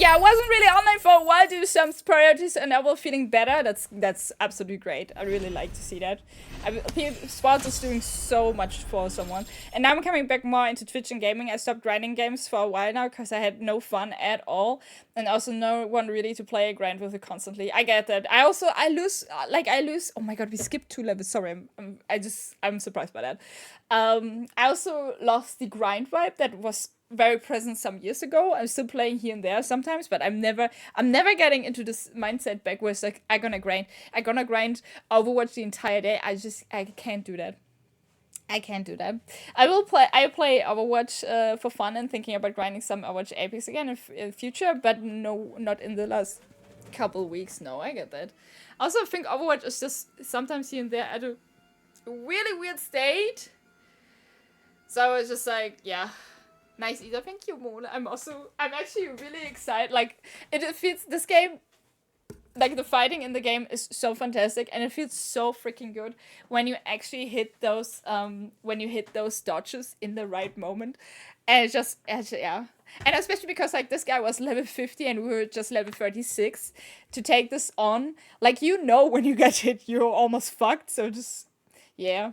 I wasn't really online for a while due to some priorities, and now we're feeling better. That's absolutely great. I really like to see that. Sports is doing so much for someone, and now I'm coming back more into Twitch and gaming. I stopped grinding games for a while now because I had no fun at all, and also no one really to play a grind with it constantly. I get that. I lose. Oh my god, we skipped 2 levels. Sorry, I'm surprised by that. I also lost the grind vibe that was very present some years ago. I'm still playing here and there sometimes, but I'm never getting into this mindset back where it's like I'm gonna grind Overwatch the entire day. I can't do that. I can't do that. I play Overwatch for fun and thinking about grinding some Overwatch Apex again in future, but no, not in the last couple weeks. No, I get that. I also think Overwatch is just sometimes here and there at a really weird state. So it's just like, yeah. Nice either. Thank you, Mole. I'm actually really excited. Like, it feels, this game, like, the fighting in the game is so fantastic, and it feels so freaking good when you actually hit those, dodges in the right moment. And it's just, yeah. And especially because, like, this guy was level 50 and we were just level 36. To take this on, like, when you get hit, you're almost fucked. So just, yeah.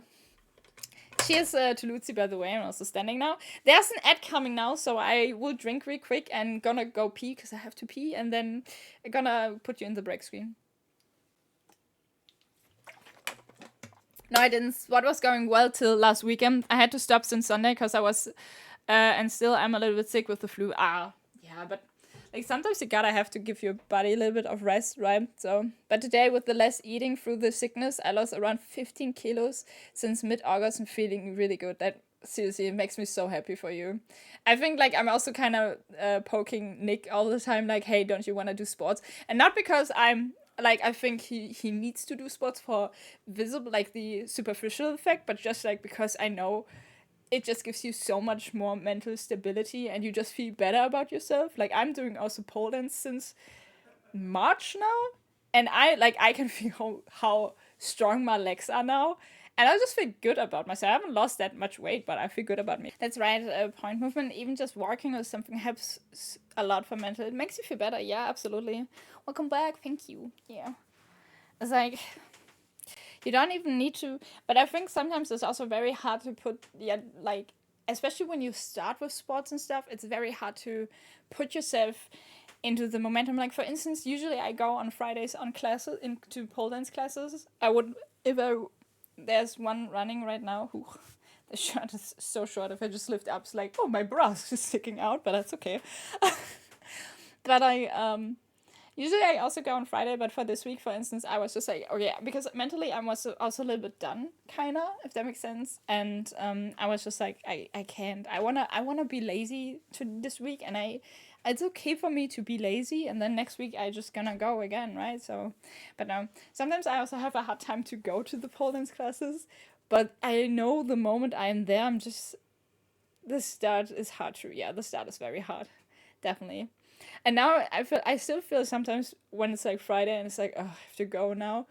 Cheers to Lucy, by the way. I'm also standing now. There's an ad coming now, so I will drink real quick and gonna go pee because I have to pee, and then I'm gonna put you in the break screen. No, I didn't. What was going well till last weekend? I had to stop since Sunday because I was, and still I'm a little bit sick with the flu. Yeah, but like sometimes you gotta have to give your body a little bit of rest, right? So, but today with the less eating through the sickness, I lost around 15 kilos since mid-August and feeling really good. That seriously, it makes me so happy for you. I think like I'm also kind of poking Nick all the time, like, hey, don't you want to do sports? And not because I'm like, I think he needs to do sports for visible, like the superficial effect, but just like because I know it just gives you so much more mental stability and you just feel better about yourself. Like, I'm doing also pole dance since March now, and I can feel how strong my legs are now, and I just feel good about myself. I haven't lost that much weight, but I feel good about me. That's right. Point movement, even just walking or something, helps a lot for mental. It makes you feel better. Yeah, absolutely. Welcome back. Thank you. Yeah, it's like, you don't even need to, but I think sometimes it's also very hard to put, like, especially when you start with sports and stuff, it's very hard to put yourself into the momentum. Like, for instance, usually I go on Fridays on classes, into pole dance classes. There's one running right now, the shirt is so short, if I just lift up, it's like, oh, my bra is sticking out, but that's okay. But usually I also go on Friday, but for this week, for instance, I was just like, okay, because mentally I'm also a little bit done, kinda, if that makes sense. And I was just like, I can't. I wanna be lazy this week, and it's okay for me to be lazy, and then next week I just gonna go again, right? So, but no, sometimes I also have a hard time to go to the pole dance classes, but I know the moment I'm there, the start is hard to, the start is very hard, definitely. And now I still feel sometimes when it's like Friday and it's like, oh, I have to go now.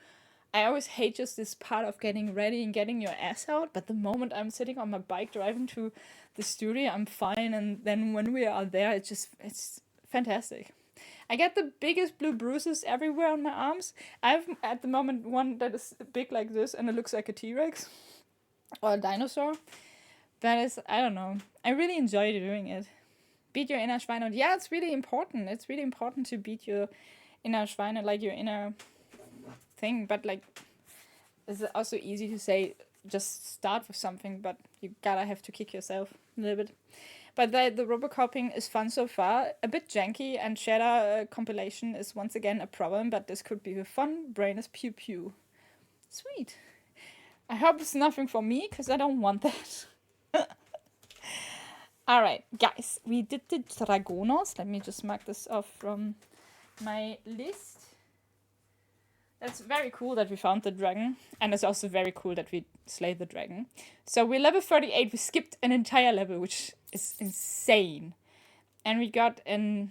I always hate just this part of getting ready and getting your ass out. But the moment I'm sitting on my bike driving to the studio, I'm fine. And then when we are there, it's fantastic. I get the biggest blue bruises everywhere on my arms. I have at the moment one that is big like this and it looks like a T-Rex or a dinosaur. But I don't know. I really enjoy doing it. Beat your inner Schweine. Yeah, it's really important. It's really important to beat your inner Schweine, like your inner thing. But like, it's also easy to say, just start with something, but you gotta have to kick yourself a little bit. But the Robocoping is fun so far. A bit janky, and shader compilation is once again a problem, but this could be fun. Brain is pew pew. Sweet. I hope it's nothing for me, because I don't want that. Alright, guys, we did the Dragonos. Let me just mark this off from my list. That's very cool that we found the dragon, and it's also very cool that we slayed the dragon. So we're level 38, we skipped an entire level, which is insane. And we got an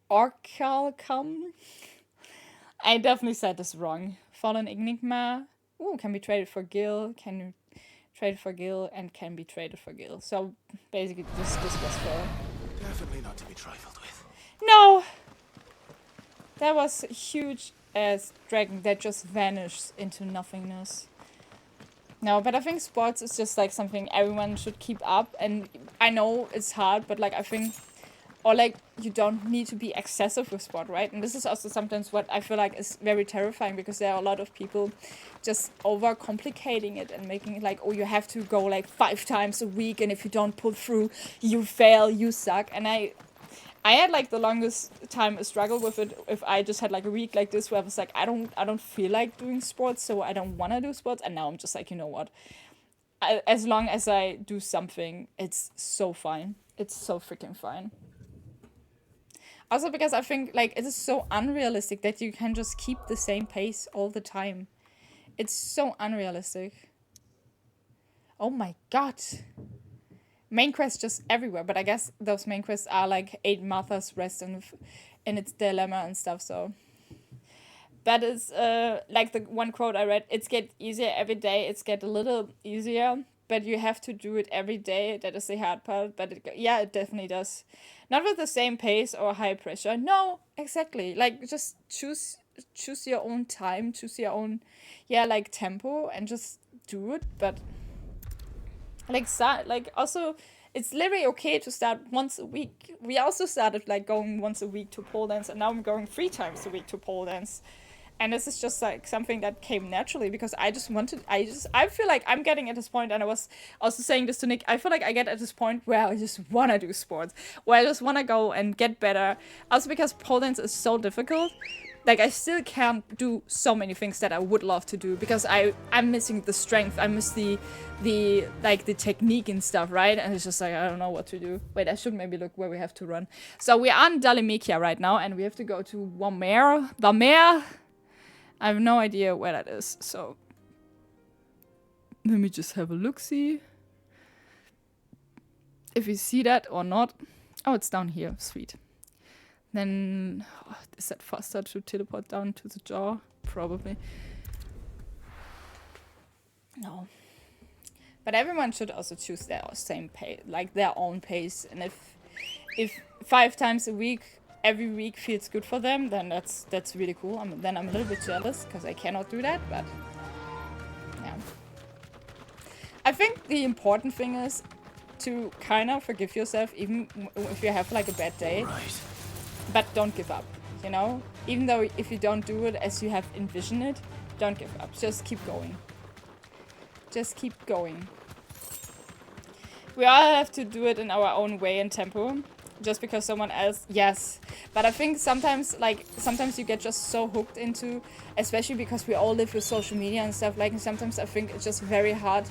Orcalcum. I definitely said this wrong. Fallen Enigma. Ooh, can be traded for Gil, traded for Gil, and can be traded for Gil. So basically this was for... Definitely not to be trifled with. No! That was a huge ass dragon that just vanished into nothingness. No, but I think sports is just like something everyone should keep up, and I know it's hard, but like I think, or like you don't need to be excessive with sport, right? And this is also sometimes what I feel like is very terrifying, because there are a lot of people just overcomplicating it and making it like, oh, you have to go like 5 times a week, and if you don't pull through, you fail, you suck. And I had like the longest time a struggle with it if I just had like a week like this where I was like, I don't feel like doing sports, so I don't want to do sports. And now I'm just like, you know what? As long as I do something, it's so fine. It's so freaking fine. Also because I think like it is so unrealistic that you can just keep the same pace all the time. It's so unrealistic. Oh my god. Main quests just everywhere, but I guess those main quests are like 8 Martha's Rest and its dilemma and stuff, so. That is, like the one quote I read, it's get easier every day, it's get a little easier, but you have to do it every day, that is the hard part, but yeah, it definitely does. Not with the same pace or high pressure, no, exactly, like, just choose your own time, choose your own, yeah, like, tempo, and just do it, but... Like, also, it's literally okay to start once a week. We also started, like, going once a week to pole dance, and now I'm going 3 times a week to pole dance. And this is just, like, something that came naturally, because I feel like I'm getting at this point, and I was also saying this to Nick, I feel like I get at this point where I just want to do sports, where I just want to go and get better. Also because pole dance is so difficult. Like, I still can't do so many things that I would love to do, because I'm missing the strength, I miss the technique and stuff, right? And it's just like, I don't know what to do. Wait, I should maybe look where we have to run. So we are in Dalimikia right now, and we have to go to Valmer. I have no idea where that is, so... Let me just have a look-see. If we see that or not. Oh, it's down here, sweet. Then, is that faster to teleport down to the jaw? Probably. No. But everyone should also choose their same pace, like their own pace. And if 5 times a week, every week feels good for them, then that's really cool. Then I'm a little bit jealous, because I cannot do that, but yeah. I think the important thing is to kind of forgive yourself, even if you have like a bad day. Right. But don't give up, you know? Even though if you don't do it as you have envisioned it, don't give up. Just keep going. Just keep going. We all have to do it in our own way and tempo. Just because someone else, yes. But I think sometimes you get just so hooked into, especially because we all live with social media and stuff, like, sometimes I think it's just very hard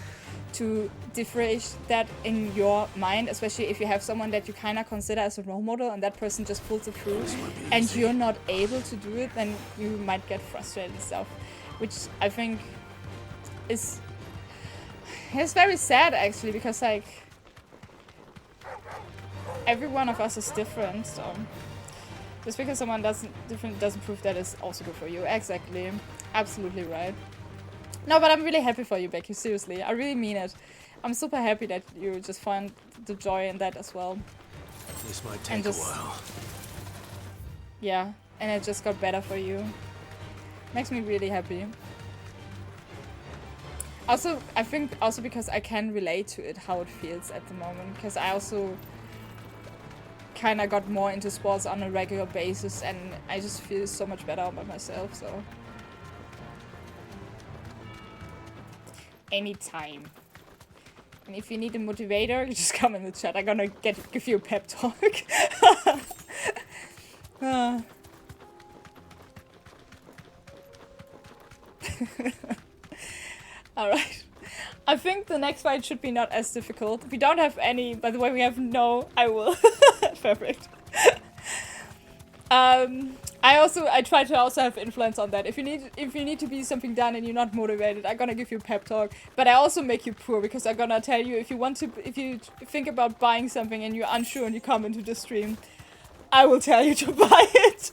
to differentiate that in your mind, especially if you have someone that you kind of consider as a role model and that person just pulls it through and you're not able to do it, then you might get frustrated and stuff, which I think is very sad, actually, because like every one of us is different, so just because someone doesn't prove that it's also good for you. Exactly, absolutely right. No, but I'm really happy for you, Becky, seriously. I really mean it. I'm super happy that you just find the joy in that as well. This might take a while. Yeah, and it just got better for you. Makes me really happy. Also, I think also because I can relate to it, how it feels at the moment. Because I also kind of got more into sports on a regular basis, and I just feel so much better about myself, so... Anytime. And if you need a motivator, you just come in the chat. I'm gonna give you a pep talk. Alright. I think the next fight should be not as difficult. We don't have any, by the way, we have no... I will. Perfect. I try to also have influence on that. If you need to be something done and you're not motivated, I'm gonna give you a pep talk. But I also make you poor, because I'm gonna tell you if you think about buying something and you're unsure and you come into the stream, I will tell you to buy it.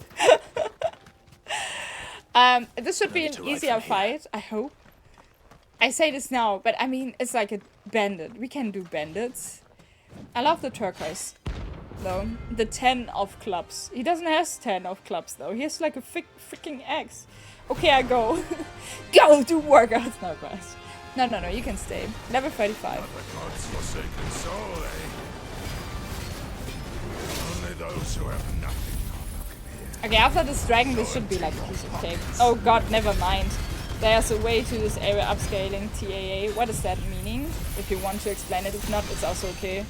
This should be an easier fight, I hope. I say this now, but I mean, it's like a bandit. We can do bandits. I love the turquoise. though. The 10 of clubs. He doesn't have 10 of clubs though. He has like a freaking X. Okay, I go. Go do workouts. No, guys. No, you can stay. Level 35. The gods forsaken soul, eh? Only those who have nothing are looking here. Okay, after this dragon, this should be like a piece of cake. Oh god, never mind. There's a way to this area upscaling TAA. What is that meaning? If you want to explain it, if not, it's also okay.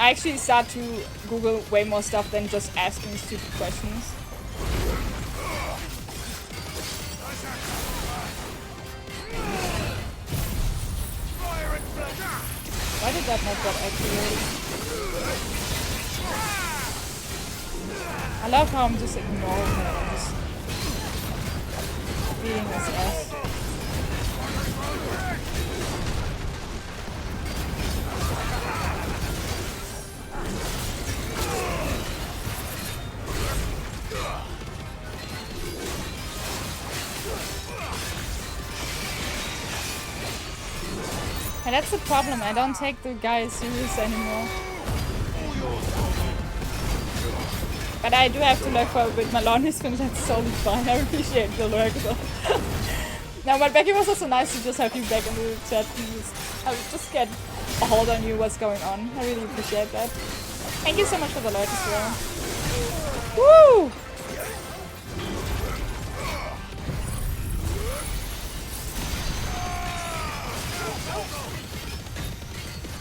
I actually start to Google way more stuff than just asking stupid questions. Why did that not get activated? I love how I'm just ignoring him. I'm just beating his ass. And that's the problem, I don't take the guy serious anymore. But I do have to lurk for a bit. Malone is finished, that's totally fine. I appreciate the lurk though. No, but Becky was also nice to just have you back in the chat and just get a hold on you what's going on. I really appreciate that. Thank you so much for the lurk as well. Woo!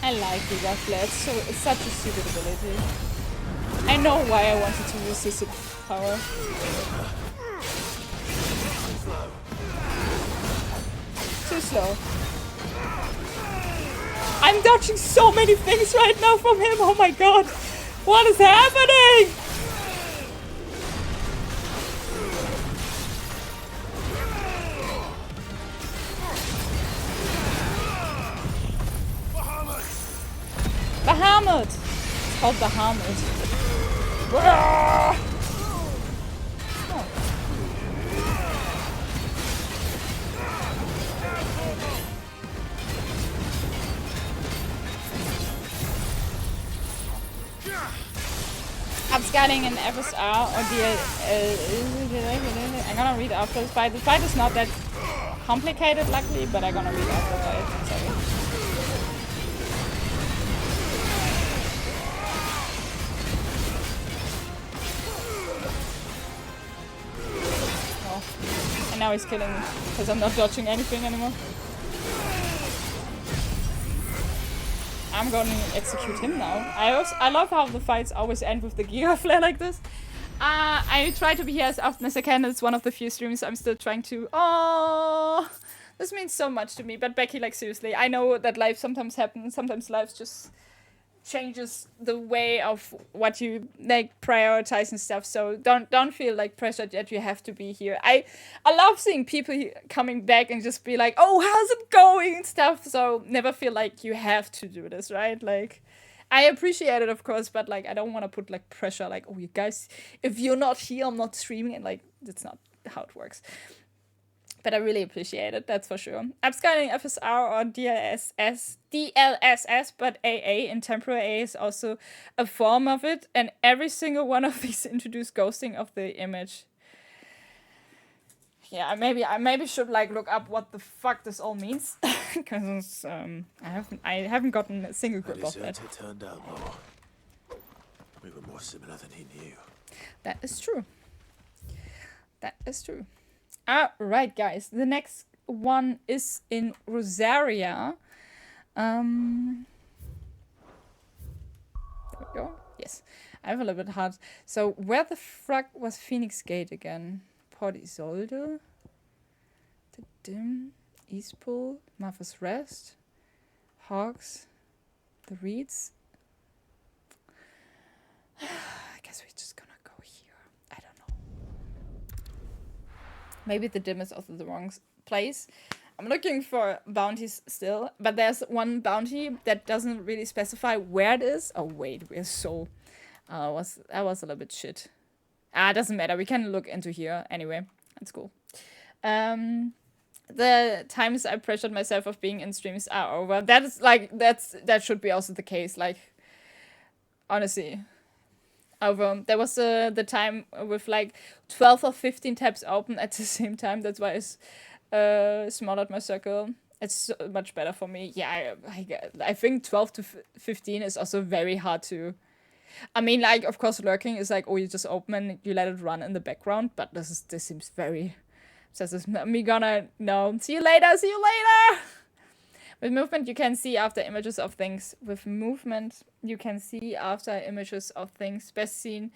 I like Giga Flats, it's such a stupid ability. I know why I wanted to use this power. Too slow. I'm dodging so many things right now from him, oh my god! What is happening? Bahamut! It's called Bahamut. Oh. Upscaling in FSR or DL. I'm gonna read after the fight. The fight is not that complicated, luckily, but I'm gonna read after the fight. Sorry. And now he's killing me because I'm not dodging anything anymore. I'm going to execute him now. I love how the fights always end with the Giga Flare like this. I try to be here as often as I can. It's one of the few streams I'm still trying to. Oh, this means so much to me. But Becky, like seriously, I know that life sometimes happens. Sometimes life just changes the way of what you like prioritize and stuff, so don't feel like pressured that you have to be here. I love seeing people coming back and just be like, oh, how's it going and stuff, so never feel like you have to do this, right? Like I appreciate it, of course, but like I don't want to put like pressure like, oh, you guys, if you're not here, I'm not streaming, and like that's not how it works. But I really appreciate it, that's for sure. Upscaling FSR or DLSS, but AA in temporary AA is also a form of it, and every single one of these introduce ghosting of the image. Yeah, I maybe should like look up what the fuck this all means, because I haven't gotten a single grip of that. It turned out, though. We were more similar than he knew. That is true. That is true. Alright, guys. The next one is in Rosaria. There we go. Yes. I have a little bit hard. So, where the fuck was Phoenix Gate again? Port Isolde? The Dim? Eastpool? Martha's Rest? Hawks? The Reeds? I guess we're just gonna go here. I don't know. Maybe the Dim is also the wrong place. I'm looking for bounties still, but there's one bounty that doesn't really specify where it is. Oh wait, we're so... that was a little bit shit. It doesn't matter. We can look into here anyway. That's cool. The times I pressured myself of being in streams are over. That is like that should be also the case. Like honestly. There was the time with like 12 or 15 tabs open at the same time. That's why I smothered my circle. It's so much better for me. Yeah, I think 12 to 15 is also very hard to... I mean, like, of course, lurking is like, oh, you just open and you let it run in the background. But this seems very... This is me gonna... No. See you later! See you later! With movement, you can see after images of things. With movement, you can see after images of things. Best seen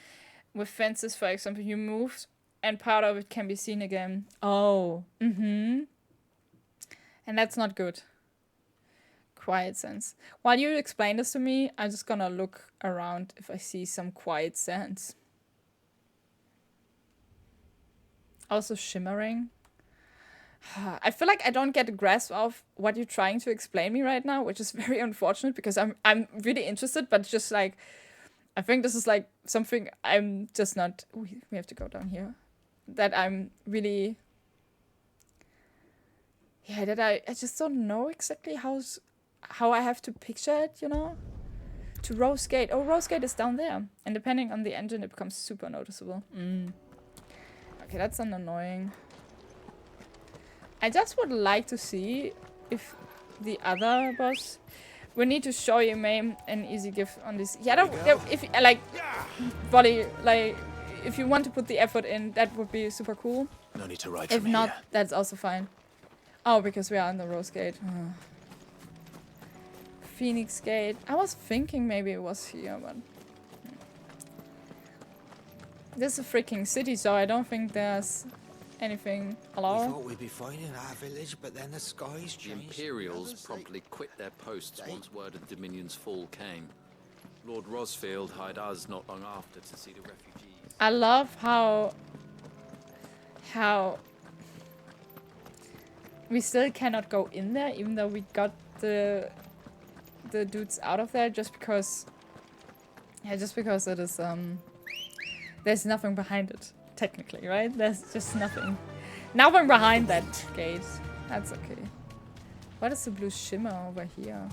with fences, for example. You move, and part of it can be seen again. Oh. Mm-hmm. And that's not good. Quiet sense. While you explain this to me, I'm just gonna look around if I see some quiet sense. Also shimmering. I feel like I don't get a grasp of what you're trying to explain me right now, which is very unfortunate because I'm really interested, but just like I think this is like something I'm just not... We have to go down here. That I'm really... Yeah, that I just don't know exactly how I have to picture it, you know? To Rose Gate. Oh, Rose Gate is down there. And depending on the engine, it becomes super noticeable. Okay, that's annoying. I just would like to see if the other boss... We need to show you, Mame, an easy gift on this. Yeah, if like, Volley, like, if you want to put the effort in, that would be super cool. No need to ride If from not, here. that's also fine. Oh, because we are on the Rose Gate. Phoenix Gate. I was thinking maybe it was here, but... This is a freaking city, so I don't think there's anything We allowed. thought we'd be fine in our village, but then the skies The changed. Imperials promptly quit their posts once word of the Dominion's fall came. Lord Rosfield hired us not long after to see the refugees. I love how we still cannot go in there, even though we got the dudes out of there, just because it is there's nothing behind it, technically, right? There's just nothing behind that gate. That's okay. What is the blue shimmer over here?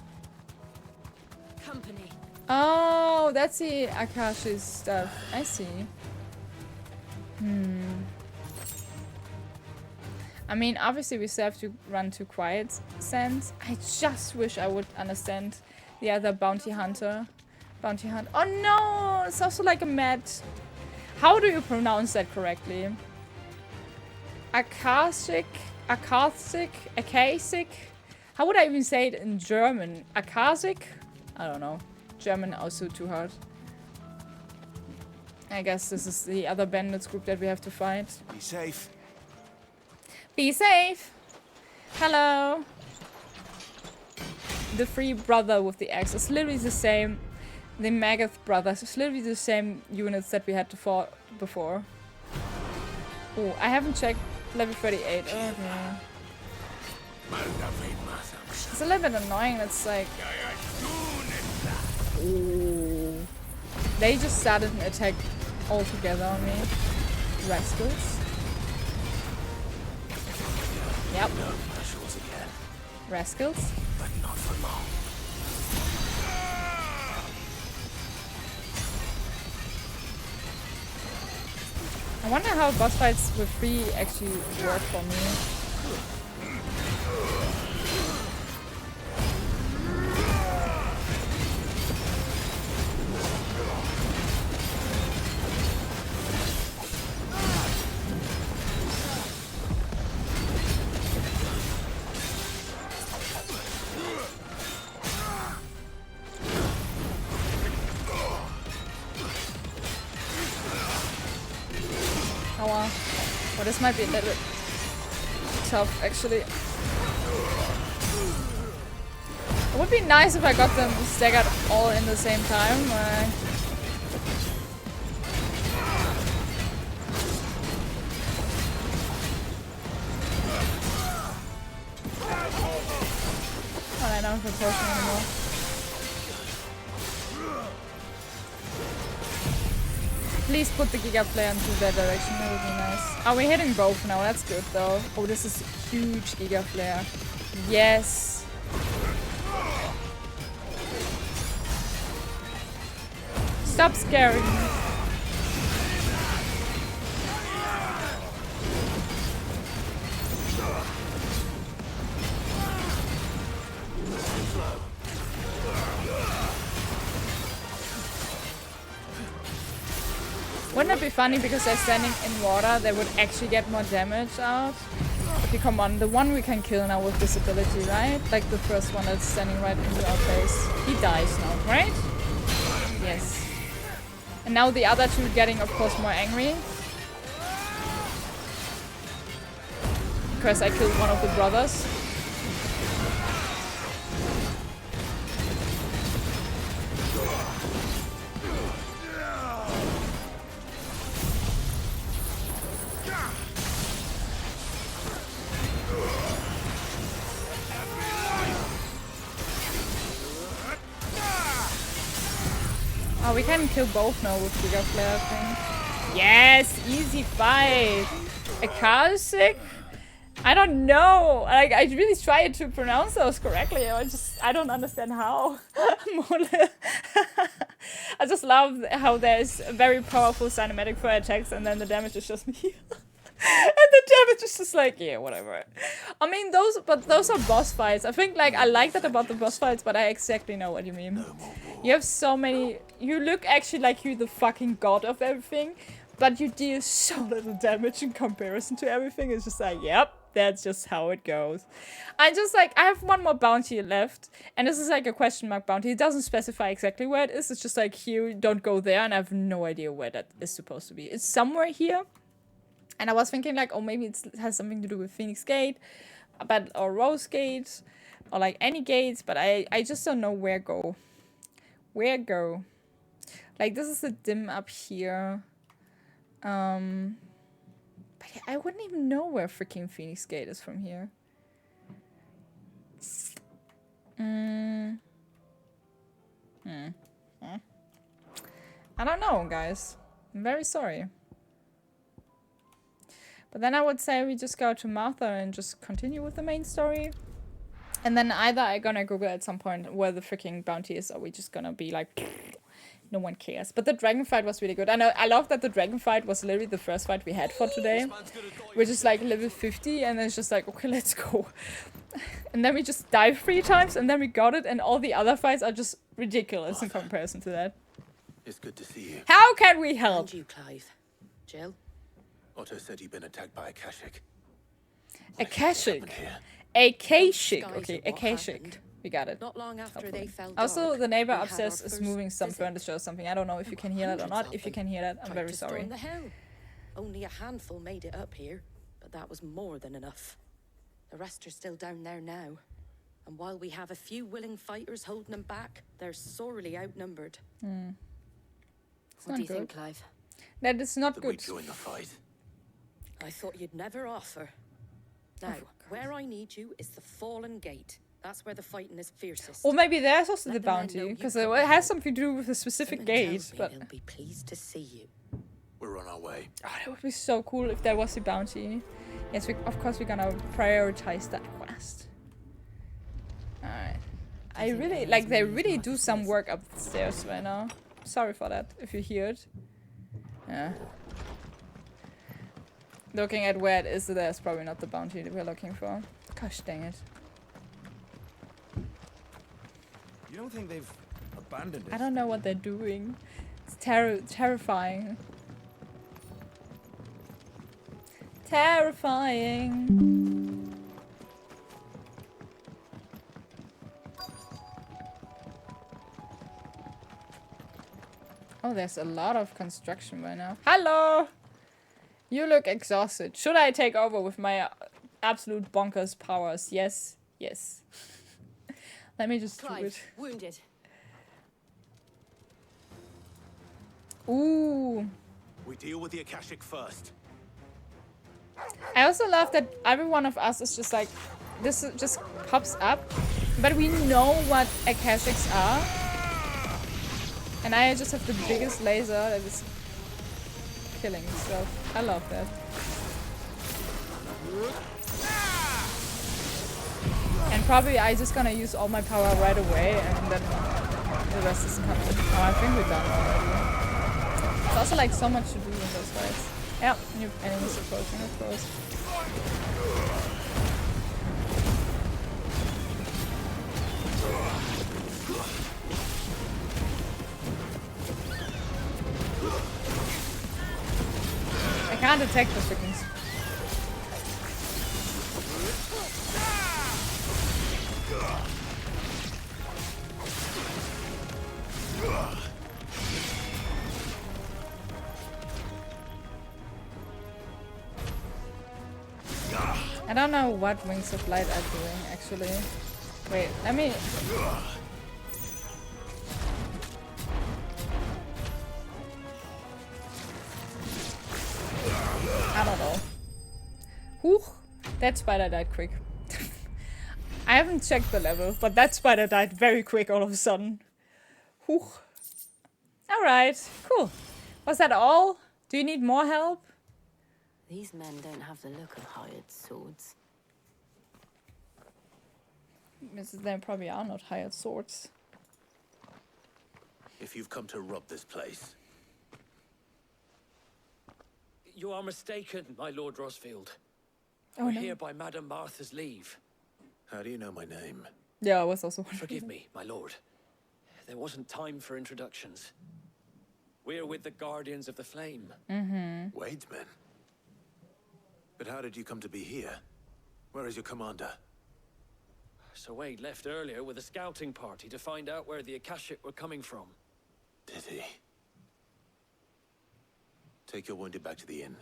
Company. Oh, that's the Akashi stuff. I see. I mean, obviously we still have to run to Quiet Sands. I just wish I would understand the other bounty hunter. Oh no! It's also like a mat. How do you pronounce that correctly? Akashic? How would I even say it in German? Akashic? I don't know. German also too hard. I guess this is the other bandits group that we have to fight. Be safe. Be safe! Hello! The free brother with the axe is literally the same. The Magath brothers is literally the same units that we had before. Oh, I haven't checked level 38. Okay. It's a little bit annoying. It's like... Ooh. They just started an attack all together on me. Rascals. Yep. No marshals again. Rascals. But not for long. I wonder how boss fights with 3 actually work for me. Oh well. Well, this might be a little bit tough, actually. It would be nice if I got them staggered all in the same time. Well, I don't have a potion anymore. Please put the Giga Flare into that direction, that would be nice. Oh, we're hitting both now, that's good though. Oh, this is huge Giga Flare. Yes! Stop scaring me. Wouldn't it be funny because they're standing in water, they would actually get more damage out? Okay, come on, the one we can kill now with visibility, right? Like the first one that's standing right into our face. He dies now, right? Yes. And now the other two getting, of course, more angry. Because I killed one of the brothers. Oh, we can kill both now with Giga Flare, I think. Yes! Easy fight! Akashic? I don't know! Like, I really tried to pronounce those correctly. I don't understand how. I just love how there's a very powerful cinematic for attacks and then the damage is just me. And the damage is just like, yeah, whatever. I mean, those are boss fights. I think, like, I like that about the boss fights, but I exactly know what you mean. You have so many... You look actually like you're the fucking god of everything, but you deal so little damage in comparison to everything. It's just like, yep, that's just how it goes. I have one more bounty left, and this is like a question mark bounty. It doesn't specify exactly where it is. It's just like, here, don't go there, and I have no idea where that is supposed to be. It's somewhere here. And I was thinking like, oh, maybe it has something to do with Phoenix Gate, or Rose Gate, or like any gates, but I just don't know where go. Where go? Like, this is a dim up here. But yeah, I wouldn't even know where freaking Phoenix Gate is from here. I don't know, guys. I'm very sorry. But then I would say we just go to Martha and just continue with the main story. And then either I'm gonna Google at some point where the freaking bounty is, or we just gonna be like, no one cares. But the dragon fight was really good. I love that the dragon fight was literally the first fight we had for today. Which is like level 50, and then it's just like, okay, let's go. And then we just died 3 times, and then we got it, and all the other fights are just ridiculous in comparison to that. It's good to see you. How can we help? And you, Clive. Jill? Otto said you'd been attacked by Akashic. Akashic. Akashic. Skies Okay, of what Akashic. happened. We got it. Not long after they fell Also, dark, the neighbor we had upstairs our is first moving some visit. furniture or something. I don't know if you can hear that or not. Hundreds If you of can hear that, I'm tried very to storm sorry. the hill. Only a handful made it up here, but that was more than enough. The rest are still down there now. And while we have a few willing fighters holding them back, they're sorely outnumbered. What do you think, Clive? That is not That we good. join the fight. I thought you'd never offer. Now, where I need you is the Fallen Gate. That's where the fighting is fiercest. Or maybe there's also the Let the men bounty, know you because come it has back. something to do with a specific Something gate. tells me But they'll be pleased to see you. We're on our way. oh, that would be so cool if there was a bounty. Yes, of course we're gonna prioritize that quest. Alright. I really, like, they really do some work upstairs right now. Sorry for that, if you hear it. Yeah. Looking at where it is, there's probably not the bounty that we're looking for. Gosh dang it. You don't think they've abandoned it? I don't know what they're doing. It's terrifying. Terrifying. Oh, there's a lot of construction right now. Hello! You look exhausted. Should I take over with my absolute bonkers powers? Yes. Yes. Let me just do it. Clive, wounded. Ooh. We deal with the Akashic first. I also love that every one of us is just like, this just pops up, but we know what Akashics are. And I just have the biggest laser that is killing stuff. I love that. And probably I just gonna use all my power right away, and then the rest is coming. Oh, I think we're done already. There's also like so much to do in those fights. Yeah, new enemies approaching, of course. I can't detect the freaking. I don't know what Wings of Light are doing actually. Wait, let me. I don't know. Whew, that spider died quick. I haven't checked the level, but that spider died very quick all of a sudden. Whew. Alright, cool. Was that all? Do you need more help? These men don't have the look of hired swords. There probably are not hired swords. If you've come to rob this place, You are mistaken, my Lord Rosfield. Oh, We're no. here by Madame Martha's leave. how do you know my name? Yeah, I was also wondering. Forgive me, my lord. There wasn't time for introductions. We're with the Guardians of the Flame. Wade's men. But how did you come to be here? Where is your commander? Sir Wade left earlier with a scouting party to find out where the Akashic were coming from. Did he? Take your wounded back to the inn.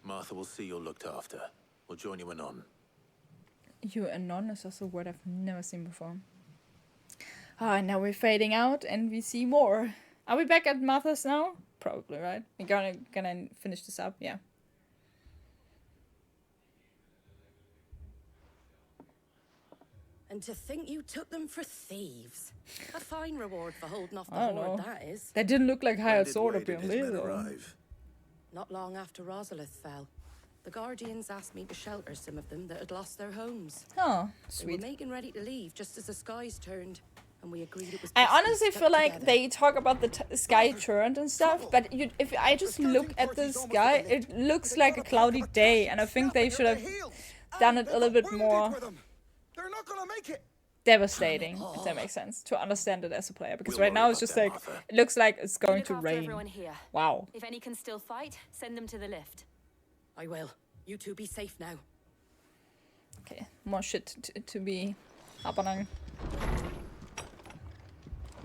Martha will see you're looked after. We'll join you anon. You anon is also a word I've never seen before. Ah, and now we're fading out and we see more. Are we back at Martha's now? Probably, right? We're gonna finish this up, yeah. And to think you took them for thieves. A fine reward for holding off the I don't horde, know. that is. That didn't look like When hired did sword Wade and his apparently. men though. arrive? Not long after Rosalith fell, the Guardians asked me to shelter some of them that had lost their homes. Oh, They were sweet. making ready to leave just as the skies turned, and we agreed it was I best we honestly stuck feel like together. they talk about the sky turned and stuff, but if I just look at the sky, it looks like a cloudy day, and I think they should have done it a little bit more They're not gonna make it. devastating, if that makes sense, to understand it as a player. Because We'll right now worry it's just about like, that, Martha. it looks like it's going Look to after rain. everyone here. Wow. If any can still fight, send them to the lift. I will. You two be safe now. Okay, more shit to be happening.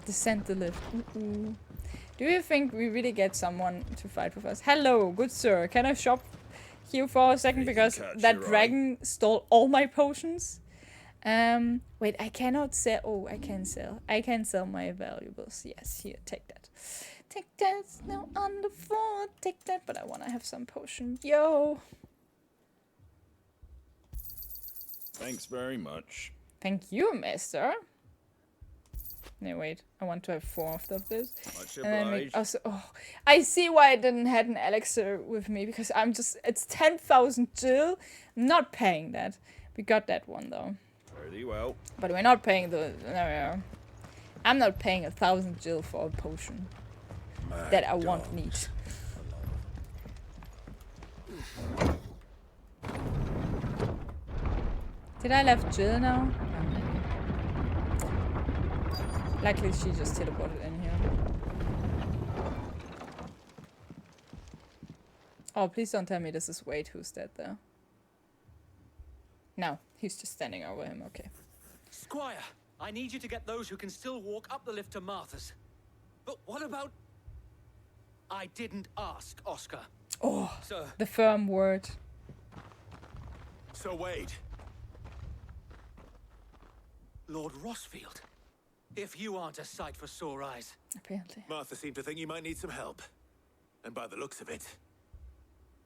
Descend the lift. Ooh. Do you think we really get someone to fight with us? Hello, good sir. Can I shop here for a second? Because catch that your eye. dragon stole all my potions. Wait, I cannot sell. Oh, I can sell. I can sell my valuables. Yes, here, take that. Take that. No, on the floor. Take that. But I want to have some potion. Yo. Thanks very much. Thank you, master. No, wait. I want to have 4 of this. Much And then obliged. also, oh, I see why I didn't have an elixir with me, because I'm just, it's 10,000 Jill. I'm not paying that. We got that one though. Very well. But we're not paying the, no. I'm not paying 1,000 Jill for a potion that I won't need. Did I left Jill now? Oh, maybe. Likely she just teleported in here. Oh, please don't tell me this is Wade who's dead there. No, he's just standing over him, okay. Squire, I need you to get those who can still walk up the lift to Martha's. But what about... I didn't ask, Oscar. Oh, Sir, the firm word. So Wade, Lord Rosfield. If you aren't a sight for sore eyes. Apparently. Martha seemed to think you might need some help. And by the looks of it,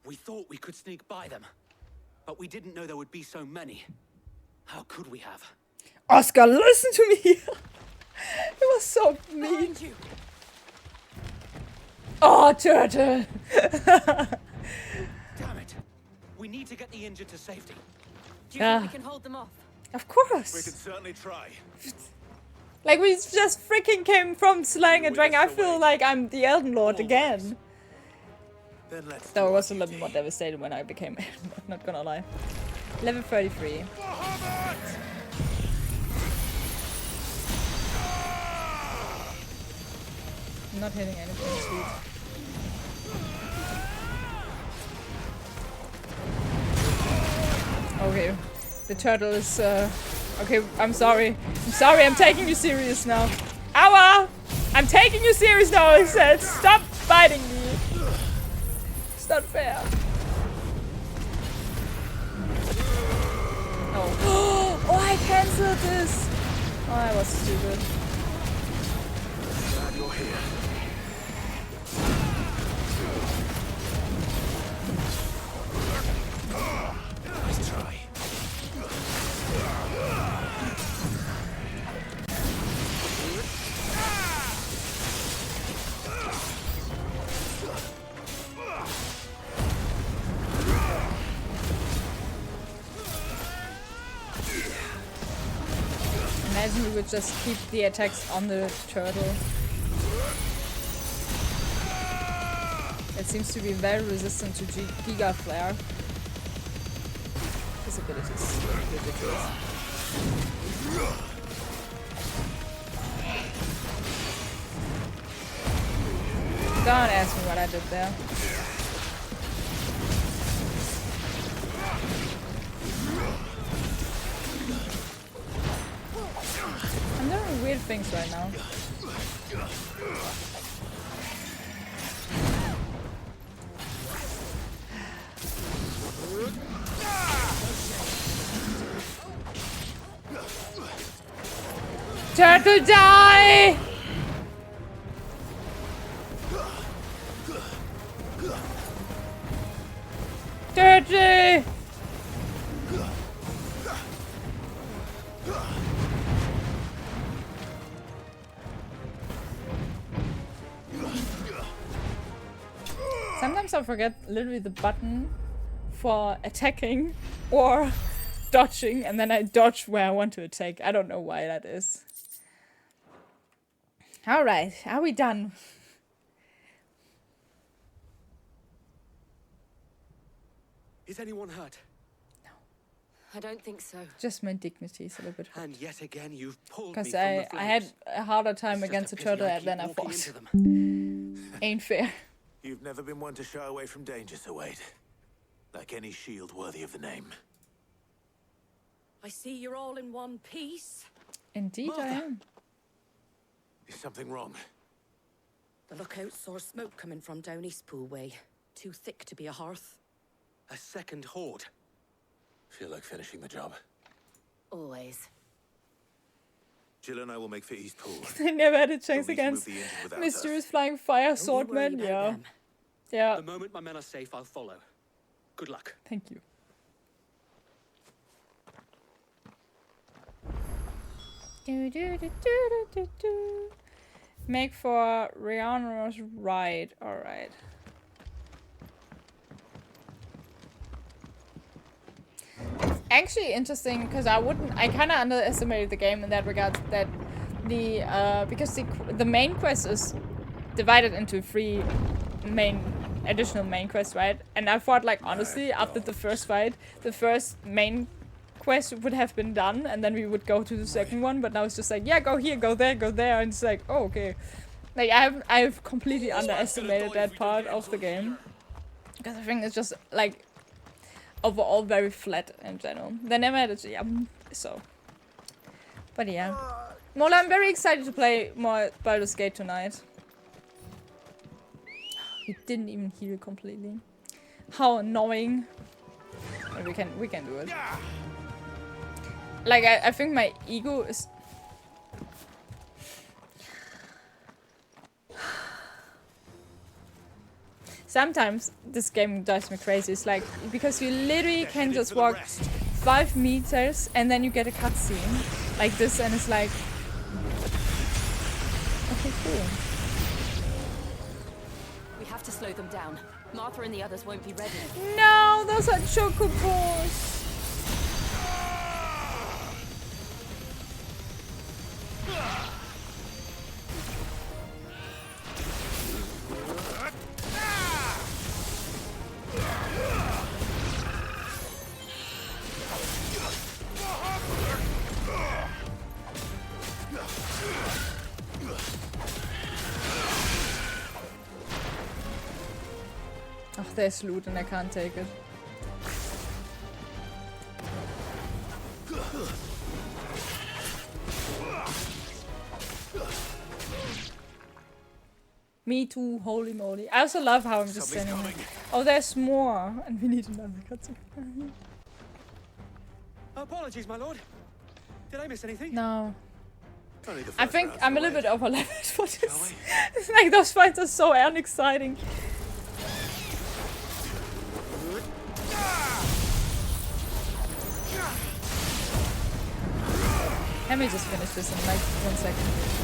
We thought we could sneak by them. But we didn't know there would be so many. How could we have? Oscar, listen to me! It was so mean. Behind you! Oh, turtle! Damn it! We need to get the injured to safety. Do you think we can hold them off? Of we course. can certainly try. Like, we just freaking came from slaying a dragon. I feel like I'm the Elden Lord again. Then let's Though I do was a our little duty. more devastated when I became Elden Lord, not gonna lie. Level 33. I'm not hitting anything sweet. Okay, the turtle is, okay, I'm sorry. I'm sorry, I'm taking you serious now. Ow! I'm taking you serious now, I said. Stop biting me. It's not fair. Oh. Oh, I cancelled this. Oh, I was stupid. Glad you're here. Nice try. Imagine we would just keep the attacks on the turtle. It seems to be very resistant to Giga Flare. His ability is ridiculous. Don't ask me what I did there. I'm doing weird things right now. Turtle, die! Turtle! Sometimes I forget literally the button for attacking or dodging, and then I dodge where I want to attack. I don't know why that is. Alright, are we done? Is anyone hurt? I don't think so. Just my dignity is a little bit hurt. And yet again, you've pulled me Because from the I had flames. a harder time It's just against a the pity turtle I keep than I walking thought. into them. Ain't fair. You've never been one to shy away from danger, Sir Wade. Like any shield worthy of the name. I see you're all in one piece. Indeed I am. Is something wrong? The lookout saw smoke coming from down Eastpool way. Too thick to be a hearth. A second horde. Feel like finishing the job. Always. Jill and I will make for Eastpool. I never had a chance But we can against move the engine without mysterious us. flying fire Don't you worry swordman. about Yeah. them. Yeah. The moment my men are safe, I'll follow. Good luck. Thank you. Do. Make for Rihanna's ride. Alright. Actually interesting because I kind of underestimated the game in that regard, that the because the main quest is divided into 3 additional main quests, right? And I thought, like, honestly, after the first fight, the first main quest would have been done, and then we would go to the second one. But now it's just like, yeah, go here, go there, and it's like, oh, okay. Like, I've completely underestimated that part of the game, because I think it's just like overall very flat in general. They never had a so. But yeah, well, I'm very excited to play more Baldur's Gate tonight. We didn't even heal completely. How annoying! But we can do it. Like I think my ego is. Sometimes this game drives me crazy. It's like, because you literally can just walk 5 meters and then you get a cutscene like this, and it's like, okay, cool. We have to slow them down. Martha and the others won't be ready. No, those are chocobos. there's loot and I can't take it. Me too, holy moly. I also love how I'm just standing here. Oh, there's more. And we need another cut. Apologies, my lord. Did I miss anything? No. Only the I first think round's I'm a the little way. bit overleveled for this. It's like those fights are so unexciting. Let me just finish this in like 1 second.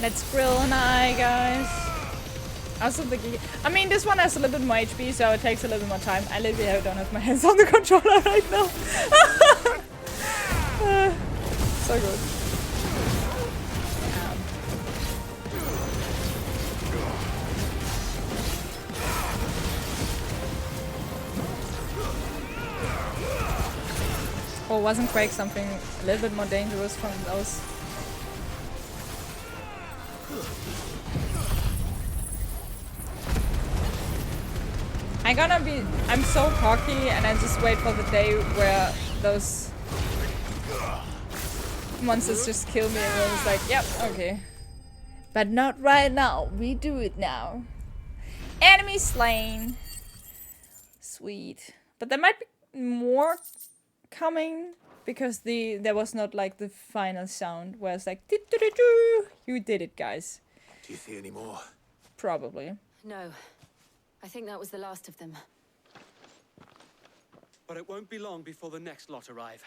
Let's grill an eye, guys. Also, I mean, this one has a little bit more HP, so it takes a little bit more time. I literally don't have my hands on the controller right now. So good. Oh, wasn't Quake something a little bit more dangerous from those? I'm so cocky and I just wait for the day where those monsters just kill me and then it's like, yep, okay. But not right now, we do it now. Enemy slain. Sweet. But there might be more coming because there was not like the final sound where it's like, "Do-do-do-do." You did it, guys. Do you see any more? Probably. No. I think that was the last of them. But it won't be long before the next lot arrive.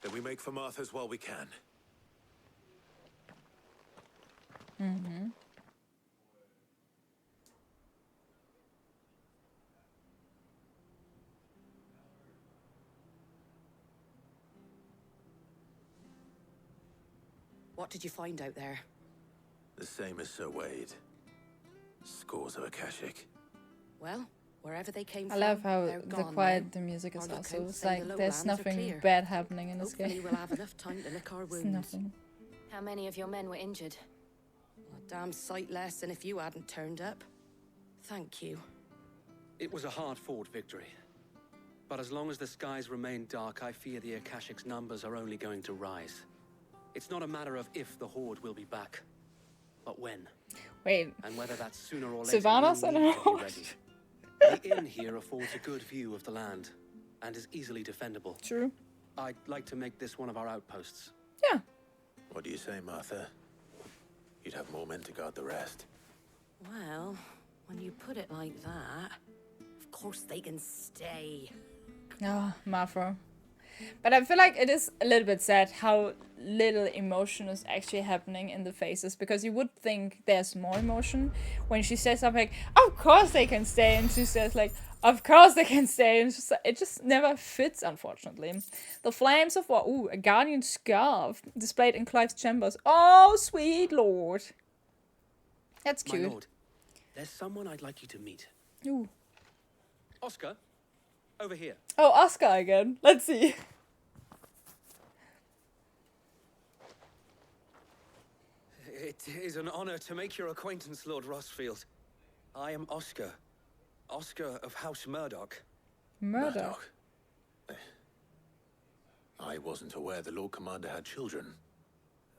Then we make for Martha's while we can. Mm-hmm. What did you find out there? The same as Sir Wade. Scores of Akashic. Well, wherever they came I from, love how they're the gone quiet now. the music is Our also. lookouts It's say like the there's lowlands are nothing clear. bad happening in this Hopefully game. we'll have enough time to lick our It's wounds. nothing. How many of your men were injured? A damn sight less than if you hadn't turned up. Thank you. It was a hard-fought victory. But as long as the skies remain dark, I fear the Akashic's numbers are only going to rise. It's not a matter of if the Horde will be back, but when. Wait, And whether that's sooner or later, Sylvanas we'll and need to be Horde? ready. The inn here affords a good view of the land, and is easily defendable. True. I'd like to make this one of our outposts. Yeah. What do you say, Martha? You'd have more men to guard the rest. Well, when you put it like that, of course they can stay. Oh, Mafro. But I feel like it is a little bit sad how little emotion is actually happening in the faces, because you would think there's more emotion when she says something like, of course they can stay, and she says like, of course they can stay, and it just never fits, unfortunately. The flames of war. Ooh, a guardian scarf displayed in Clive's chambers. Oh, sweet lord. That's My cute. lord, there's someone I'd like you to meet. Ooh. Oscar, over here. Oh, Oscar again. Let's see. It is an honor to make your acquaintance, Lord Rossfield. I am Oscar. Oscar of House Murdoch. Murdoch. I wasn't aware the Lord Commander had children.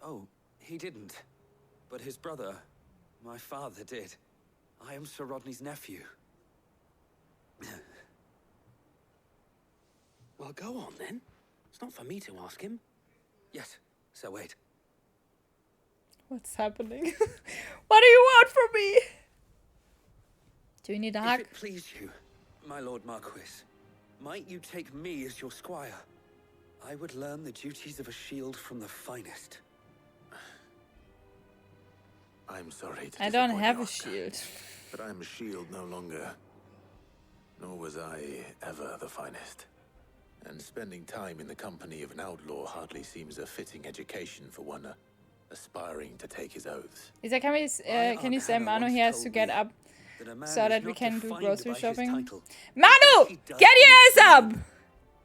Oh, he didn't. But his brother, my father, did. I am Sir Rodney's nephew. Well, go on then. It's not for me to ask him. Yes, Sir Wade. What's happening? What do you want from me? Do you need a hug? If it please you, my Lord Marquis, might you take me as your squire? I would learn the duties of a shield from the finest. I'm sorry to I don't disappoint have you, a Oscar, shield. but I'm a shield no longer. Nor was I ever the finest. And spending time in the company of an outlaw hardly seems a fitting education for one aspiring to take his oaths. Is that, can you say Manu he has to get up so that we can do grocery shopping? Manu! Get your ass up!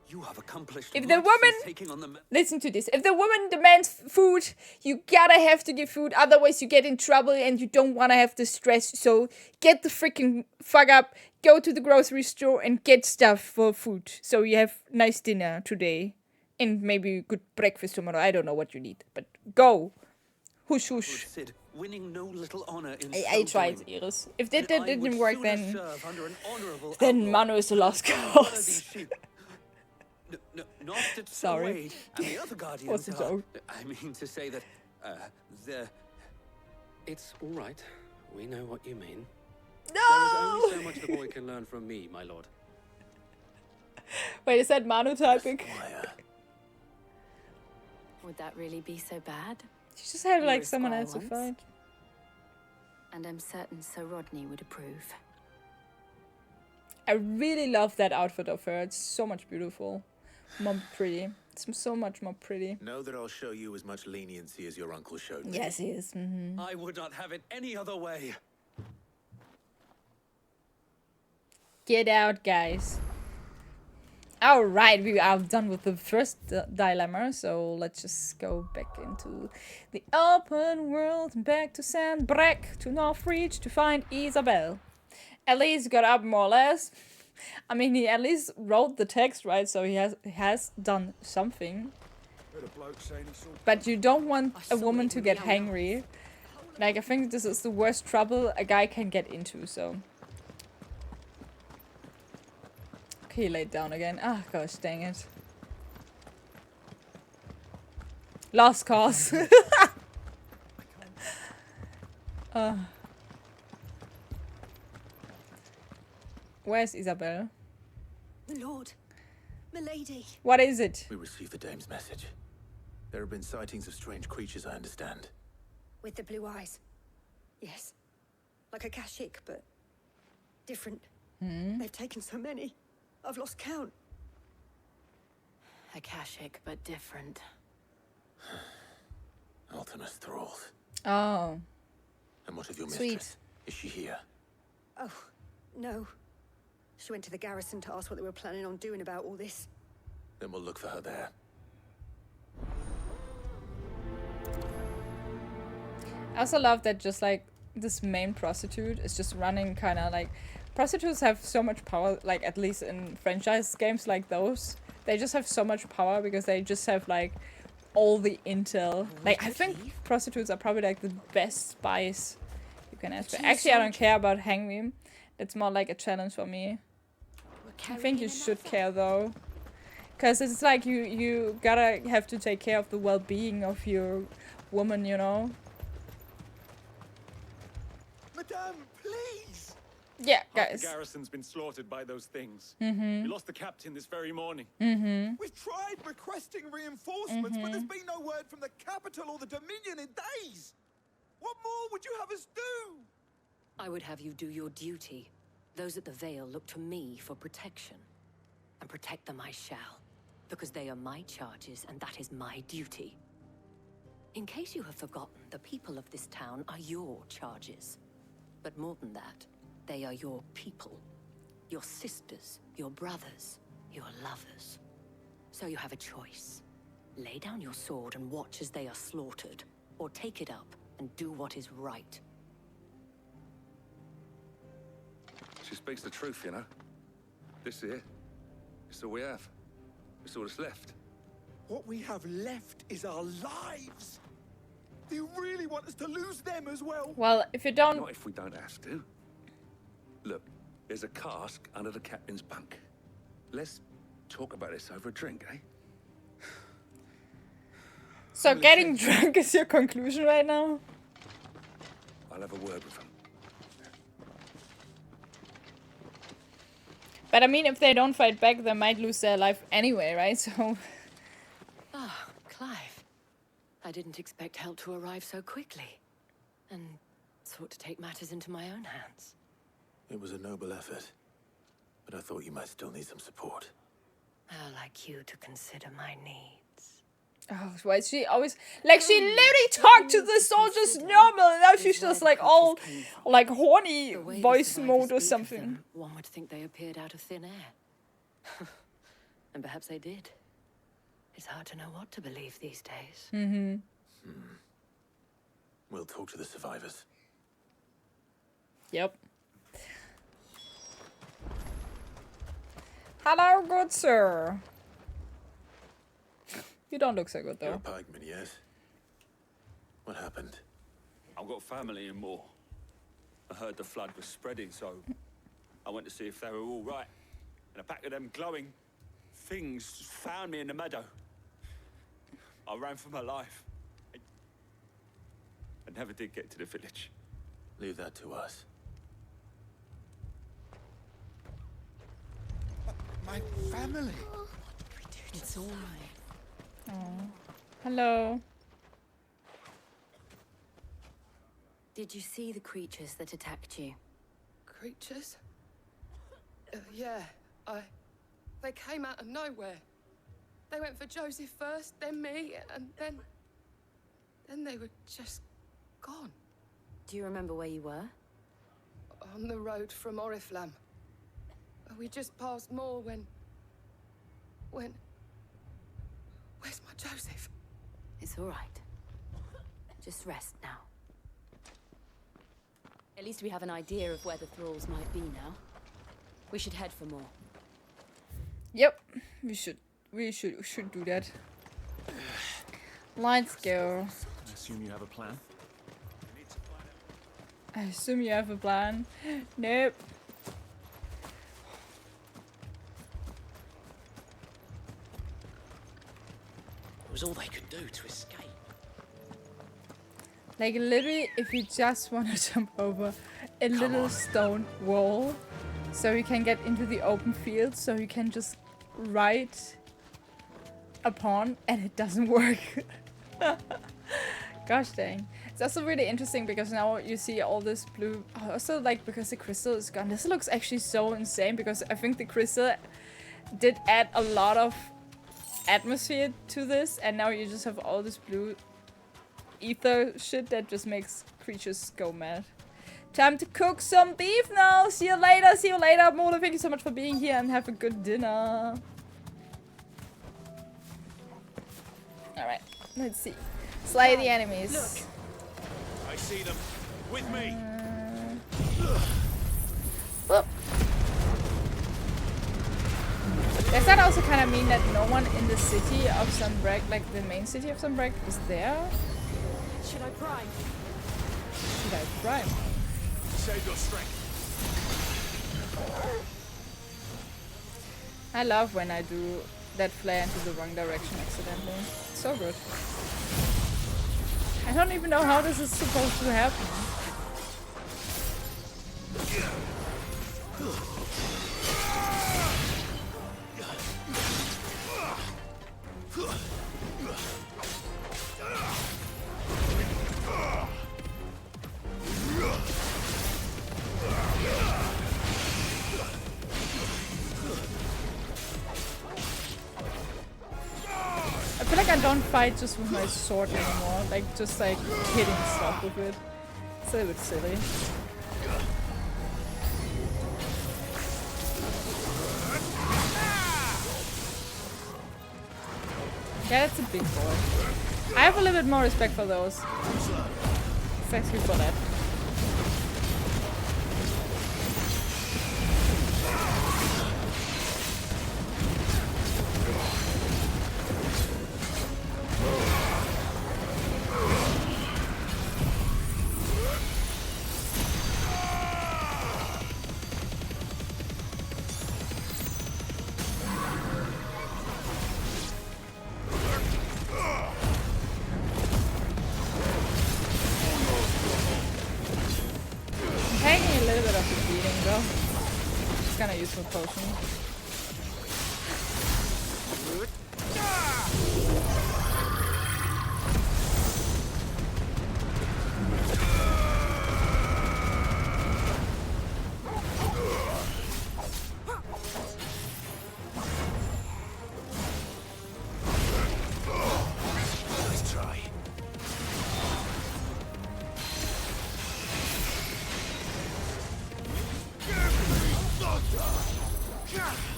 You have accomplished If the much woman... since taking on the Listen to this. If the woman demands food, you gotta have to give food. Otherwise, you get in trouble and you don't wanna have the stress. So get the freaking fuck up. Go to the grocery store and get stuff for food. So you have nice dinner today. And maybe good breakfast tomorrow. I don't know what you need. But go. Hush, hush. Sid, winning no little honor in I so tried, doing. Iris. If that And I didn't would work, sooner then serve under an honorable then outlaw Manu is the lost than a cause. worthy sheep. Not that Sorry. Wade and the other guardians What's the are- joke? I mean to say that the. It's all right. We know what you mean. There is only so much the boy can learn from me, my lord. Wait, is that Manu typing? Squire. Would that really be so bad? You just have You like were someone squire else to once. fight. And I'm certain Sir Rodney would approve. I really love that outfit of her. It's so much beautiful. More pretty. It's so much more pretty. Know that I'll show you as much leniency as your uncle showed me. Yes, he is. I would not have it any other way. Get out, guys. Alright, we are done with the first dilemma, so let's just go back into the open world, back to Sandbreck, to Northreach, to find Isabel. At least got up more or less. I mean, he at least wrote the text, right, so he has done something. Heard a bloke saying he saw But you don't want I a saw woman it to with get my own hangry. Like, I think this is the worst trouble a guy can get into, so... Okay, he laid down again. Ah, gosh, dang it. Lost cause. Where's Isabel? Lord, milady. What is it? We received the dame's message. There have been sightings of strange creatures, I understand. With the blue eyes. Yes. Like a Kashik, but different. They've taken so many. I've lost count. Akashic, but different. Ultimus thralls. Oh. And what of your Sweet. mistress? Is she here? Oh, no. She went to the garrison to ask what they were planning on doing about all this. Then we'll look for her there. I also love that just like this main prostitute is just running kind of like... Prostitutes have so much power, like at least in franchise games like those. They just have so much power because they just have like all the intel. Like I think prostitutes are probably like the best spies you can ask for. Actually, I don't care about hangme. It's more like a challenge for me. I think you should care though. Because it's like you gotta have to take care of the well-being of your woman, you know? Madame, please! Yeah, Half the guys. garrison's been slaughtered by those things. Mm-hmm. We lost the captain this very morning. Mm-hmm. We've tried requesting reinforcements, but there's been no word from the capital or the Dominion in days. What more would you have us do? I would have you do your duty. Those at the Vale look to me for protection. And protect them I shall. Because they are my charges, and that is my duty. In case you have forgotten, the people of this town are your charges. But more than that, they are your people. Your sisters, your brothers, your lovers. So you have a choice. Lay down your sword and watch as they are slaughtered, or take it up and do what is right. She speaks the truth, you know. This here, it's all we have. It's all that's left. What we have left is our lives. Do you really want us to lose them as well? Well, if you don't... Not if we don't have to. Look, there's a cask under the captain's bunk. Let's talk about this over a drink, eh? So getting drunk is your conclusion right now? I'll have a word with him. But I mean, if they don't fight back, they might lose their life anyway, right? So... Ah, Clive. I didn't expect help to arrive so quickly. And sought to take matters into my own hands. It was a noble effort. But I thought you might still need some support. I'd like you to consider my needs. Oh, why she always like she literally talked to the soldiers normal, and now she's just like all like horny The way the voice survivors mode or speak of something. them, one would think they appeared out of thin air. And perhaps they did. It's hard to know what to believe these days. We'll talk to the survivors. Yep. Hello, good sir. You don't look so good You're though. a pikeman, yes? What happened? I've got family in Moor. I heard the flood was spreading, so I went to see if they were all right. And a pack of them glowing things found me in the meadow. I ran for my life. I never did get to the village. Leave that to us. My family. It's all right. Hello. Did you see the creatures that attacked you? Creatures? Yeah, they came out of nowhere. They went for Joseph first, then me, and then they were just gone. Do you remember where you were? On the road from Oriflamme. We just passed Moor when... Where's my Joseph? It's all right. Just rest now. At least we have an idea of where the thralls might be now. We should head for more. Yep, we should do that. Let's go. I assume you have a plan? I assume you have a plan. Nope. It was all they could do to escape. Like literally, if you just want to jump over a little stone wall, so you can get into the open field, so you can just ride upon, and it doesn't work. Gosh dang. It's also really interesting because now you see all this blue. Also, like, because the crystal is gone. This looks actually so insane because I think the crystal did add a lot of atmosphere to this, and now you just have all this blue ether shit that just makes creatures go mad. Time to cook some beef now. See you later. See you later. Mola, thank you so much for being here and have a good dinner. Alright, let's see. Slay the enemies. Look. I see them. With me. Whoop. Does that also kind of mean that no one in the city of Sunbreak, like the main city of Sunbreak, is there? Should I prime? Should I prime? Save your strength. I love when I do that flare into the wrong direction accidentally. It's so good. I don't even know how this is supposed to happen. I feel like I don't fight just with my sword anymore, like just like hitting stuff with it. It's a little bit silly. Yeah, that's a big boy. I have a little bit more respect for those. Thanks you for that. Taking a little bit of a beating though. It's kind of useful potion.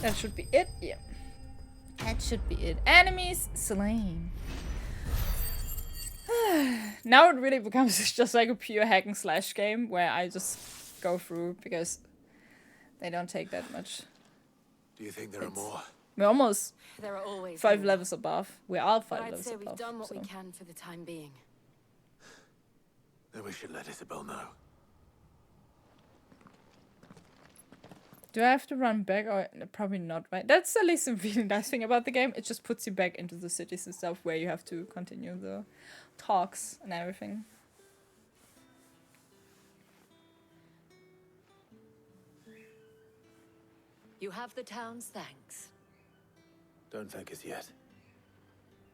That should be it. Yeah. That should be it. Enemies slain. Now it really becomes just like a pure hack and slash game where I just go through because they don't take that much. Do you think there are more? We're almost There are always 5 more. levels above. We're all 5 But I'd levels say above. we've done what we so. can for the time being. Then we should let Isabel know. Do I have to run back or probably not, right? That's at least a really nice thing about the game. It just puts you back into the cities and stuff where you have to continue the talks and everything. You have the town's thanks. Don't thank us yet.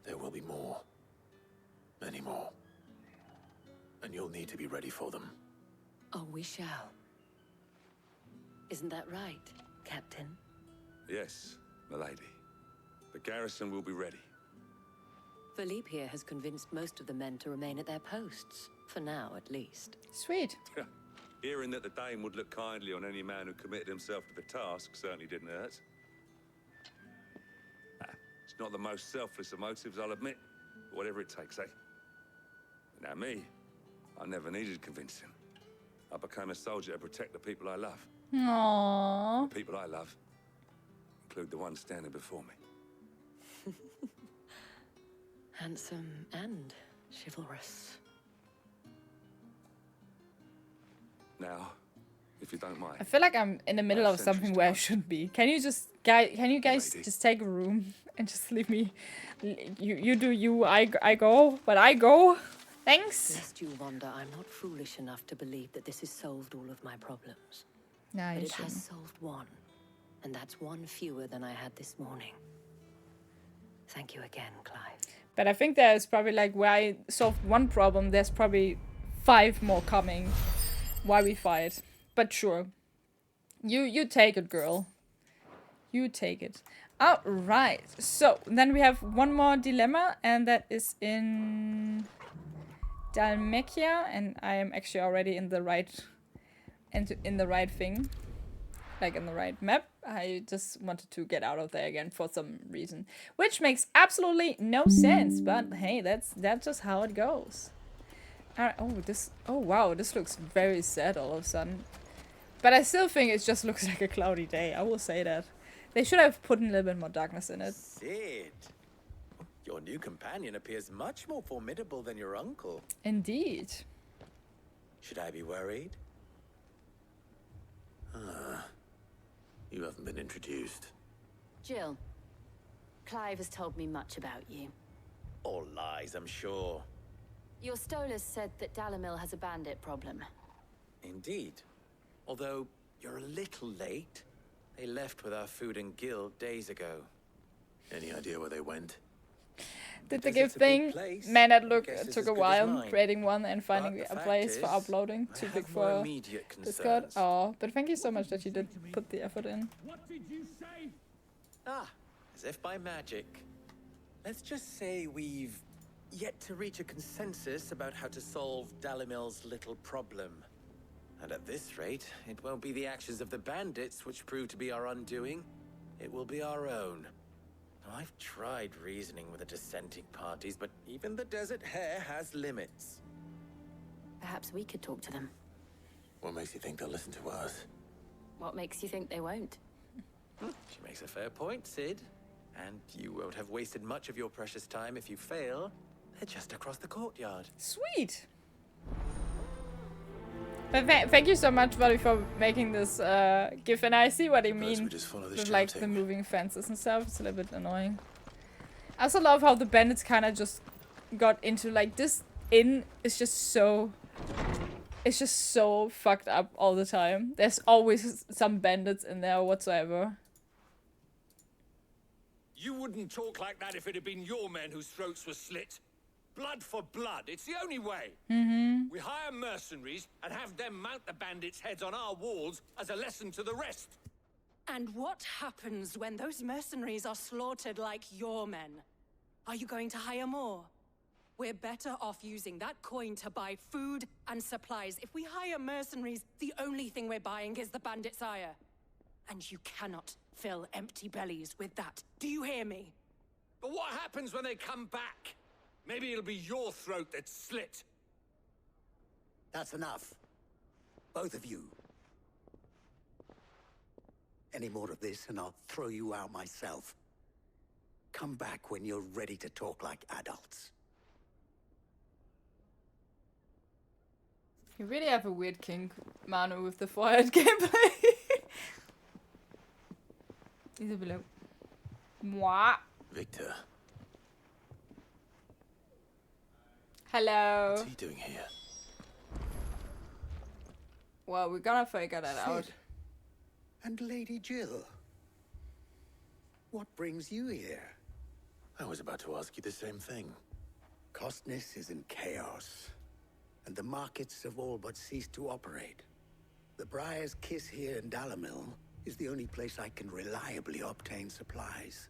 There will be more. Many more. And you'll need to be ready for them. Oh, we shall. Isn't that right, Captain? Yes, milady. The garrison will be ready. Philippe here has convinced most of the men to remain at their posts. For now, at least. Sweet. Hearing that the Dane would look kindly on any man who committed himself to the task certainly didn't hurt. It's not the most selfless of motives, I'll admit. But whatever it takes, eh? Now me, I never needed convincing. I became a soldier to protect the people I love. Aww. The people I love include the one standing before me. Handsome and chivalrous. Now, if you don't mind. I feel like I'm in the middle of something where I shouldn't be. Can you guys just take a room and just leave me? You do you, I go, but I go. Thanks. Lest you wonder, I'm not foolish enough to believe that this has solved all of my problems. Nah, but you it has shouldn't. solved one. And that's one fewer than I had this morning. Thank you again, Clive. But I think there's probably like where I solved one problem, there's probably 5 more coming while we fight. But sure. You take it, girl. You take it. Alright. So then we have one more dilemma, and that is in Dalmekia, and I am actually already in the right in the right thing. Like in the right map. I just wanted to get out of there again for some reason. Which makes absolutely no sense, but hey, that's just how it goes. Alright, oh wow, this looks very sad all of a sudden. But I still think it just looks like a cloudy day, I will say that. They should have put a little bit more darkness in it. Sid, your new companion appears much more formidable than your uncle. Indeed. Should I be worried? You haven't been introduced. Jill, Clive has told me much about you. All lies, I'm sure. Your Stolas said that Dalimil has a bandit problem. Indeed. Although, you're a little late. They left with our food and guild days ago. Any idea where they went? Did the give thing? Man, that look took a while creating one and finding a place for uploading. Too big for Discord. Oh, but thank you so much that you did put the effort in. What did you say? Ah, as if by magic. Let's just say we've yet to reach a consensus about how to solve Dalimil's little problem. And at this rate, it won't be the actions of the bandits which prove to be our undoing. It will be our own. I've tried reasoning with the dissenting parties, but even the Desert Hare has limits. Perhaps we could talk to them. What makes you think they'll listen to us? What makes you think they won't? She makes a fair point, Sid. And you won't have wasted much of your precious time if you fail. They're just across the courtyard. Sweet! But thank you so much, Buddy, for making this GIF, and I see what you mean with like the moving fences and stuff. It's a little bit annoying. I also love how the bandits kind of just got into like this inn is just so... It's just so fucked up all the time. There's always some bandits in there whatsoever. You wouldn't talk like that if it had been your men whose throats were slit. Blood for blood, it's the only way. We hire mercenaries and have them mount the bandits' heads on our walls as a lesson to the rest. And what happens when those mercenaries are slaughtered like your men? Are you going to hire more? We're better off using that coin to buy food and supplies. If we hire mercenaries, the only thing we're buying is the bandits' ire. And you cannot fill empty bellies with that. Do you hear me? But what happens when they come back? Maybe it'll be your throat that's slit. That's enough. Both of you. Any more of this and I'll throw you out myself. Come back when you're ready to talk like adults. You really have a weird kink, Manu, with the forehead gameplay. Either below. Moi. Victor. Hello. What's he doing here? Well, we're gonna figure that out. Sid. And Lady Jill. What brings you here? I was about to ask you the same thing. Costness is in chaos, and the markets have all but ceased to operate. The Briar's Kiss here in Dalamil is the only place I can reliably obtain supplies.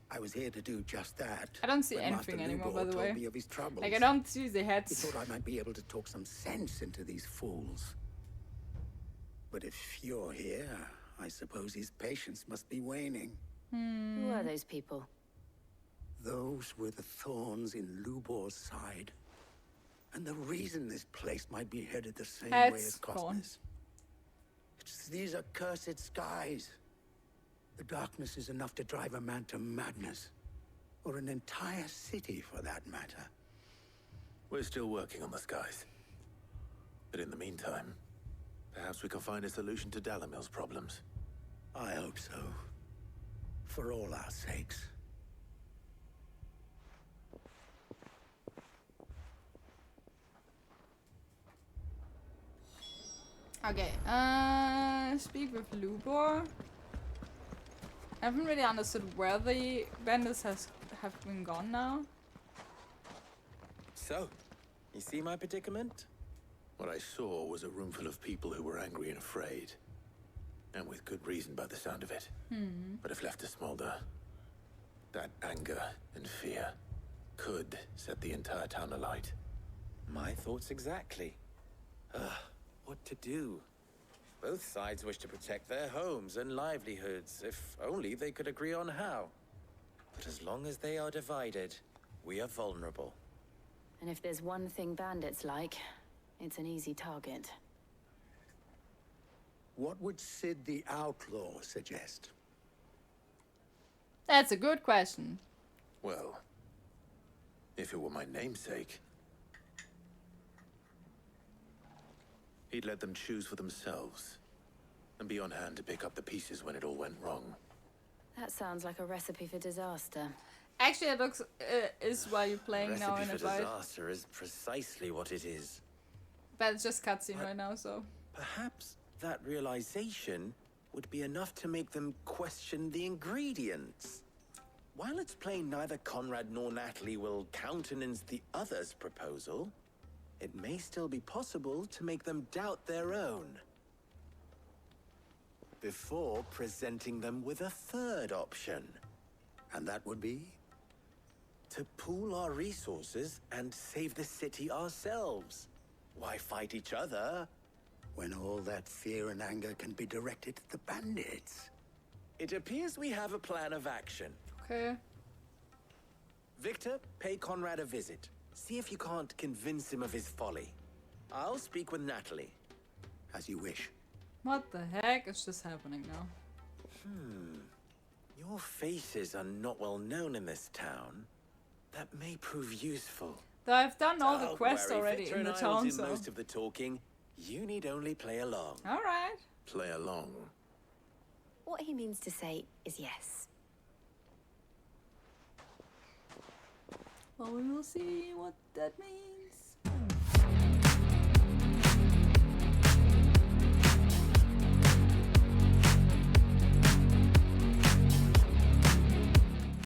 I was here to do just that. I don't see when anything Master anymore, Lubor by the told way. me of his troubles. Like, I don't see the He heads. thought I might be able to talk some sense into these fools. But if you're here, I suppose his patience must be waning. Who are those people? Those were the thorns in Lubor's side. And the reason this place might be headed the same way as Cosmos. It's these accursed skies. The darkness is enough to drive a man to madness. Or an entire city, for that matter. We're still working on the skies. But in the meantime, perhaps we can find a solution to Dalamil's problems. I hope so. For all our sakes. Okay, speak with Lubor. I haven't really understood where the bandits have been gone now. So, you see my predicament? What I saw was a room full of people who were angry and afraid. And with good reason by the sound of it. But if left to smolder, that anger and fear could set the entire town alight. My thoughts exactly. What to do? Both sides wish to protect their homes and livelihoods, if only they could agree on how. But as long as they are divided, we are vulnerable. And if there's one thing bandits like, it's an easy target. What would Sid the Outlaw suggest? That's a good question. Well, if it were my namesake, he'd let them choose for themselves and be on hand to pick up the pieces when it all went wrong. That sounds like a recipe for disaster. Actually, it looks is while you're playing now in Recipe a for fight. disaster is precisely what it is. But it's just cutscene right now, so. Perhaps that realization would be enough to make them question the ingredients. While it's plain neither Conrad nor Natalie will countenance the other's proposal, it may still be possible to make them doubt their own. Before presenting them with a third option. And that would be? To pool our resources and save the city ourselves. Why fight each other? When all that fear and anger can be directed at the bandits. It appears we have a plan of action. Okay. Victor, pay Conrad a visit. See if you can't convince him of his folly. I'll speak with Natalie. As you wish. What the heck is just happening now? Your faces are not well known in this town. That may prove useful. Though I've done all the Don't quests worry, already Victor in the and I will town, do so. most of the talking. You need only play along. Alright. Play along. What he means to say is yes. Well, we will see what that means.